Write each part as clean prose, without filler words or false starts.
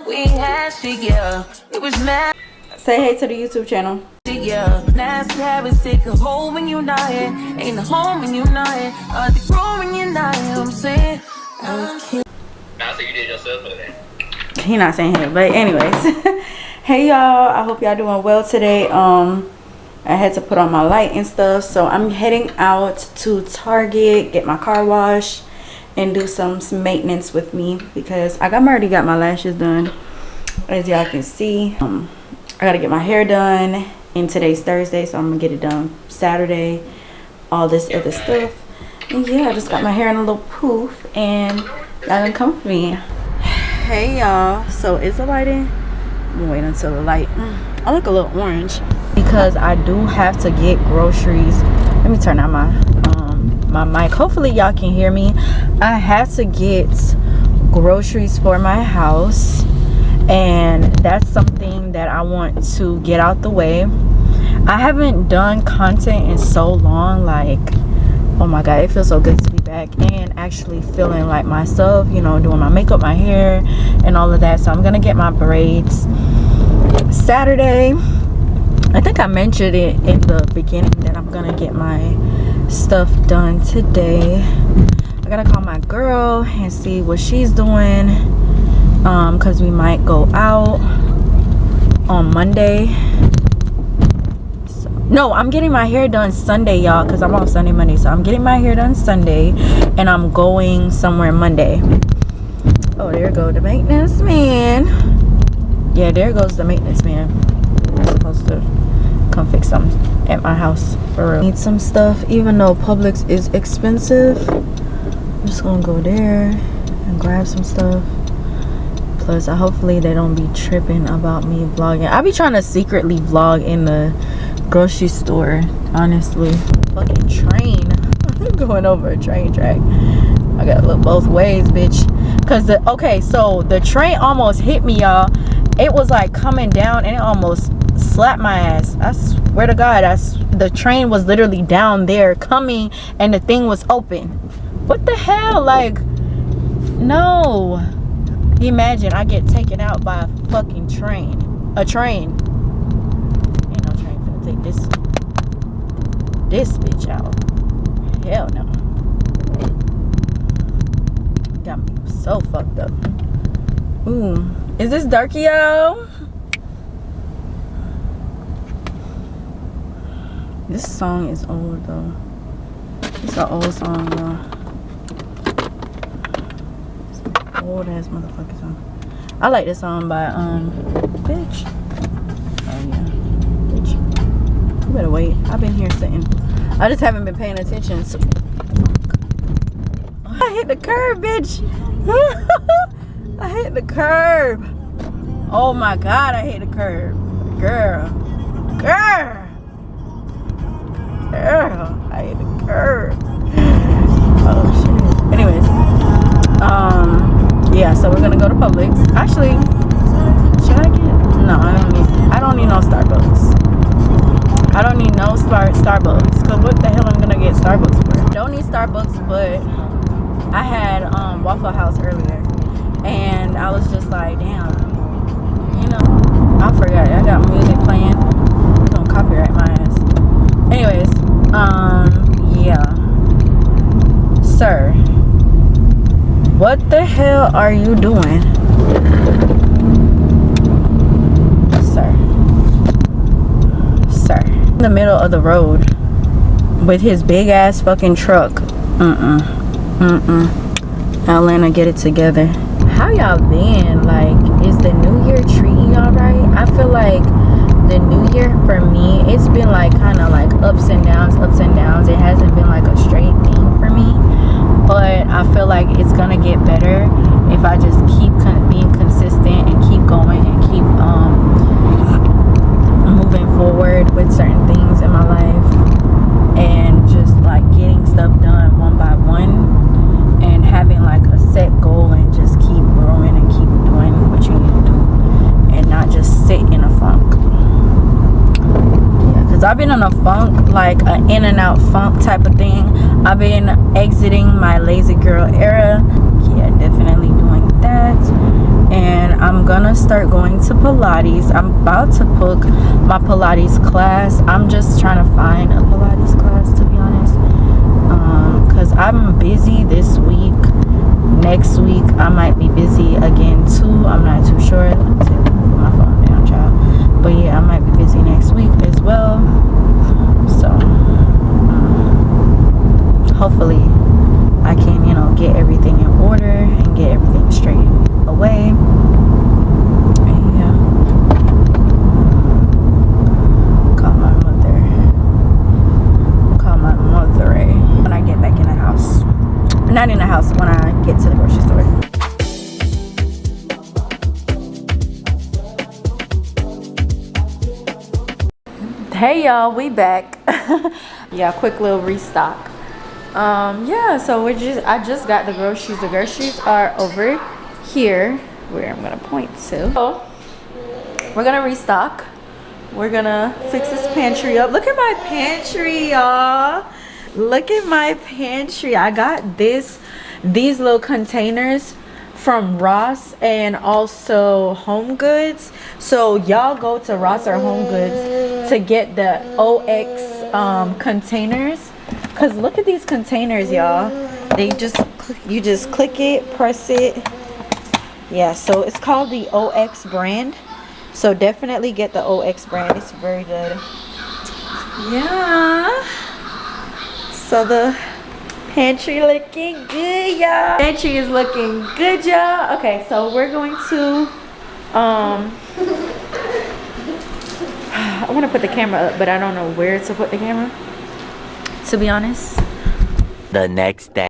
We had shit, yeah. It was mad. Say hey to the YouTube channel. Yeah, nasty habits take a hold when you're not here. Ain't a home when you're not here. The grown when you're not here. I'm saying. Okay. Now, so you did yourself or that? He not saying hey, but anyways. Hey y'all, I hope y'all doing well today. I had to put on my light and stuff, so I'm heading out to Target, get my car washed, and do some maintenance with me because I already got my lashes done, as y'all can see. I gotta get my hair done, and today's Thursday, so I'm gonna get it done Saturday. All this other stuff, and yeah, I just got my hair in a little poof, and y'all gonna come with me. Hey y'all, so is the lighting? I'm gonna wait until the light. I look a little orange because I do have to get groceries. Let me turn on my mic. Hopefully y'all can hear me. I have to get groceries for my house, and that's something that I want to get out the way. I haven't done content in so long, like, oh my god, it feels so good to be back and actually feeling like myself, you know, doing my makeup, my hair, and all of that. So I'm gonna get my braids Saturday. I think I mentioned it in the beginning that I'm gonna get my stuff done today. I gotta call my girl and see what she's doing, because we might go out on Monday. No, I'm getting my hair done Sunday, y'all, because I'm off Sunday, Monday. So I'm getting my hair done Sunday, and I'm going somewhere Monday. Oh, there goes the maintenance man. Yeah, there goes the maintenance man. I'm supposed to come fix something at my house, for real. Need some stuff, even though Publix is expensive. I'm just gonna go there and grab some stuff. Plus, hopefully they don't be tripping about me vlogging. I be trying to secretly vlog in the grocery store, honestly. Fucking train. I'm going over a train track. I gotta look both ways, bitch. Cause so the train almost hit me, y'all. It was like coming down and it almost slapped my ass. I swear to God, the train was literally down there coming and the thing was open. What the hell? Like, no. Imagine I get taken out by a fucking train. A train. Ain't no train finna take this bitch out. Hell no. Got me so fucked up. Ooh. Is this darky, y'all? This song is old though. It's an old song, y'all. Old ass motherfucker song. I like this song by bitch. Oh yeah, bitch. You better wait. I've been here sitting. I just haven't been paying attention. So I hit the curb, bitch. I hit the curb. Oh my god, I hit the curb. Girl. I hit the curb. Oh shit. Anyways. Yeah, so we're gonna go to Publix. Actually, should I get? No, I don't need no Starbucks. I don't need no Starbucks. Cause what the hell I'm gonna get Starbucks for? Don't need Starbucks, but I had Waffle House earlier, and I was just like, damn, you know, I forgot. I got music playing. Don't copyright my ass. Anyways, yeah, sir. What the hell are you doing? Sir. In the middle of the road with his big ass fucking truck. Atlanta, get it together. How y'all been? Like, is the new year treating y'all right? I feel like the new year for me, it's been like kind of like ups and downs. It hasn't been like a straight thing for me. But I feel like it's gonna get better if I just keep being consistent and keep going and keep moving forward with certain things in my life, and just like getting stuff done one by one, and having like a set goal and just keep growing and keep doing what you need to do, and not just sit in a funk. Yeah, because I've been in a funk, like an in and out funk type of thing. I've been exiting my lazy girl era. Yeah, definitely doing that. and I'm gonna start going to Pilates. I'm about to book my Pilates class. I'm just trying to find a Pilates class, to be honest, because I'm busy this week. Next week I might be busy again too. I'm not too sure. Let me put my phone down, child. But yeah, I might be busy next week as well. So hopefully I can, you know, get everything in order and get everything straight away. And yeah, call my mother when I get back in the house. Not in the house, when I get to the grocery store. Hey y'all, we back. Yeah, quick little restock. Yeah, so I just got the groceries. The groceries are over here where I'm gonna point to. So we're gonna restock. We're gonna fix this pantry up. Look at my pantry, y'all. Look at my pantry. I got these little containers from Ross and also Home Goods. So y'all go to Ross or Home Goods to get the OX containers, because look at these containers, y'all. They you just click it, press it. Yeah, so it's called the OX brand, so definitely get the OX brand. It's very good. Yeah, so the pantry looking good, y'all. Pantry is looking good, y'all. Okay, so we're going to I want to put the camera up, but I don't know where to put the camera, to be honest. The next day.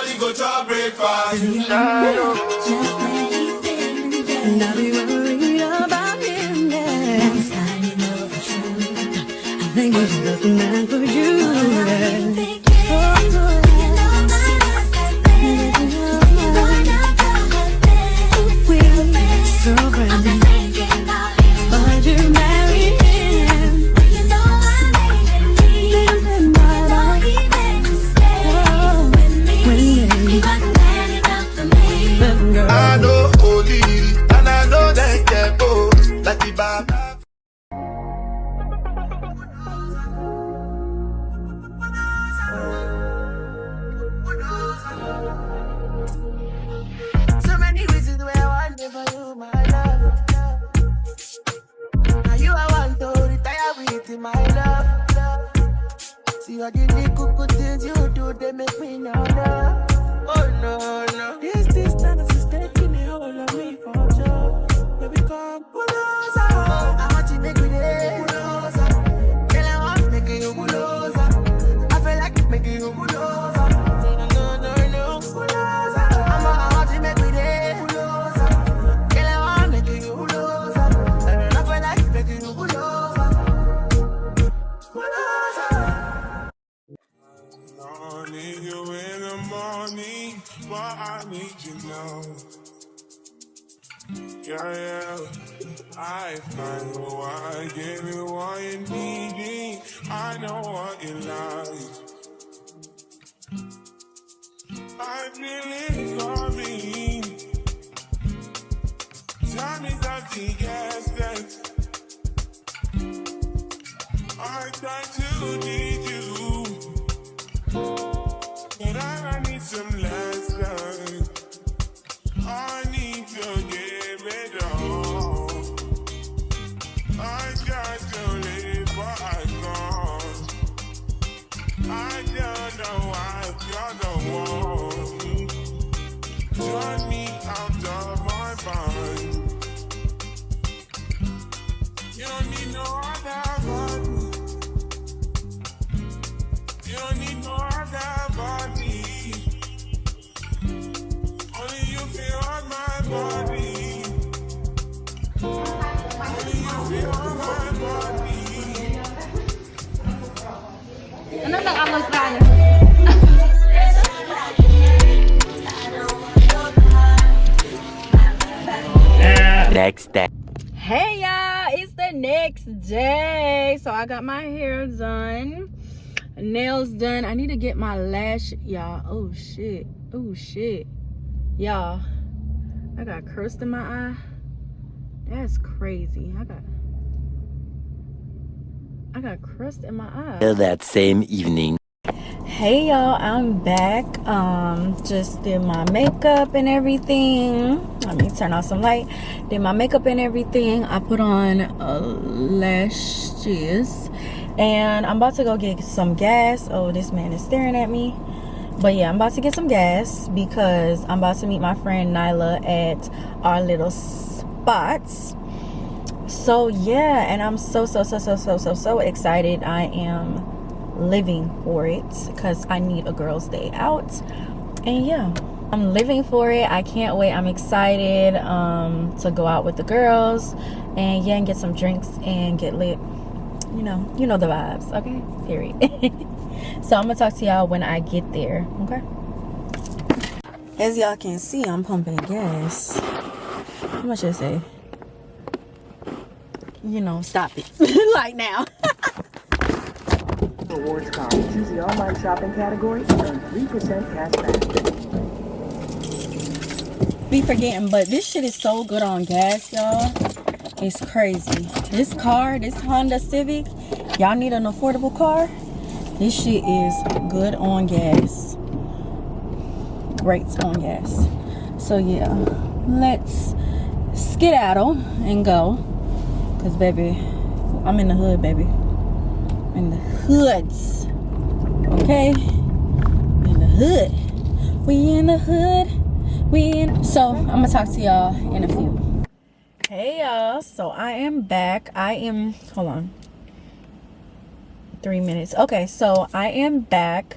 Everybody go to breakfast. And I'll be worried about him next. I know the truth. I think he's just the man for you. So brand but you marry him. You know I live in my life. When he wasn't man enough for me. Girl. I know holy, and I know they get both. Like the Baba. So many reasons why I want for you, my love. Now you I want to retire with my love. See what you did, good things you do, they make me know. Oh no, no. This distance is taking a hold of me for sure. Baby, come pull us out. I want you to make me there. Pull us out. Girl, I want to make you pull us out. I feel like making you pull us out. No, no, no, pull us out. I want you to make me there. Pull us out. Girl, I want to make you pull us out. I feel like making you pull us out. Pull us out. I need you in the morning, but I need you now. Yeah. I find why I give you what you need. I know what you like. I feel it coming. Time is up to guess. I try to need you, but I need some lessons. I need to give it all. I got to live, but I can't. I don't know why you're the one. Turn me out of my mind. You don't need no other body. You don't need no other body. Only you feel on my body. Only you feel on my body. Ano lang ang Australia? Next day. Hey y'all, it's the next day. So I got my hair done, nails done. I need to get my lash, y'all. Oh shit, y'all. I got crust in my eye. That's crazy. I got crust in my eye. That same evening. Hey y'all, I'm back. Just did my makeup and everything. Let me turn off some light. Did my makeup and everything. I put on lashes, and I'm about to go get some gas. Oh, this man is staring at me. But yeah, I'm about to get some gas because I'm about to meet my friend Nyla at our little spots. So yeah, and I'm so excited. I am living for it because I need a girl's day out. And yeah, I'm living for it. I can't wait. I'm excited to go out with the girls and yeah, and get some drinks and get lit. You know the vibes. Okay, period. So I'm gonna talk to y'all when I get there. Okay, as y'all can see, I'm pumping gas. How much did I say? Stop it. Like now. Rewards card. Choose the online shopping category and earn 3% cash back. Be forgetting, but this shit is so good on gas, y'all. It's crazy. This Honda Civic, y'all need an affordable car. This shit is good on gas. Great on gas. So yeah, let's skedaddle and go. Cause baby, I'm in the hood, baby. In the hoods. Okay? In the hood. We in the hood. So I'm gonna talk to y'all in a few. Hey y'all, so I am back. Hold on. 3 minutes. Okay, so I am back.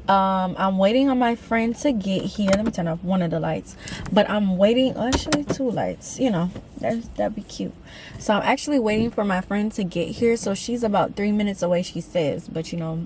I'm waiting on my friend to get here. Let me turn off one of the lights, but I'm waiting, actually 2 lights, you know, that'd be cute. So I'm actually waiting for my friend to get here. So she's about 3 minutes away, she says, but you know,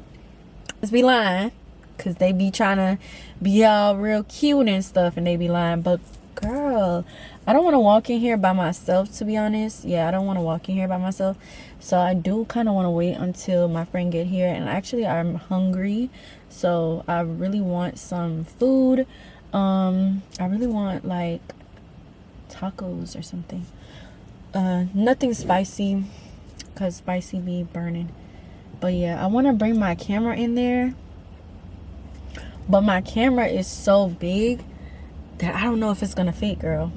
let's be lying, because they be trying to be all real cute and stuff, and they be lying. But girl, I don't want to walk in here by myself, to be honest. Yeah, I don't want to walk in here by myself. So I do kind of want to wait until my friend get here. And actually, I'm hungry, so I really want some food. I really want like tacos or something. Nothing spicy, because spicy be burning. But yeah, I want to bring my camera in there, but my camera is so big that I don't know if it's gonna fit, girl,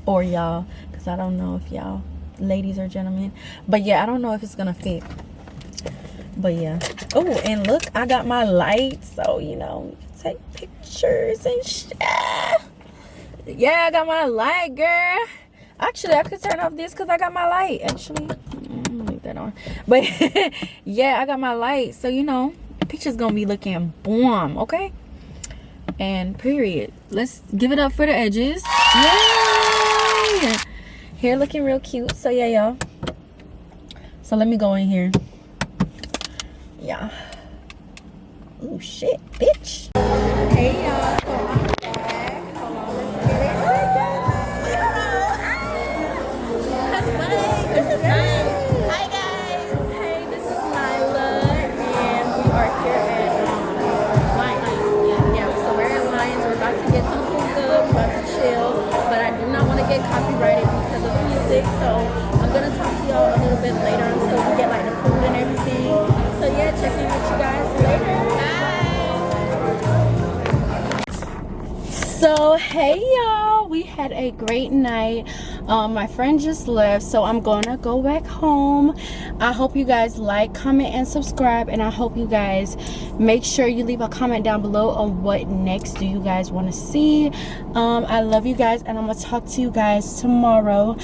or y'all, because I don't know if y'all ladies or gentlemen, but yeah, I don't know if it's gonna fit. But yeah. Oh, and look, I got my light, so you know, take pictures and shit. Yeah, I got my light, girl. Actually, I could turn off this because I got my light. Actually, leave that on. But yeah, I got my light, so you know, the picture's gonna be looking boom. Okay, and period. Let's give it up for the edges. Yay! Hair looking real cute. So yeah, y'all, so let me go in here. Yeah. Oh shit, bitch. Hey y'all, so I'm back. Hold on, let's get it. Hi guys. Hey, this is Nyla, and we are here at Lions. Yeah, so we're at Lions. We're about to get some food good. We're about to chill, but I do not want to get copyrighted because of the music. So I'm gonna talk to y'all a little bit later until we get like the food and everything. So yeah, check in with you guys later. Bye. So hey y'all, we had a great night. My friend just left, so I'm gonna go back home. I hope you guys like, comment, and subscribe, and I hope you guys make sure you leave a comment down below on what next do you guys want to see. I love you guys, and I'm gonna talk to you guys tomorrow.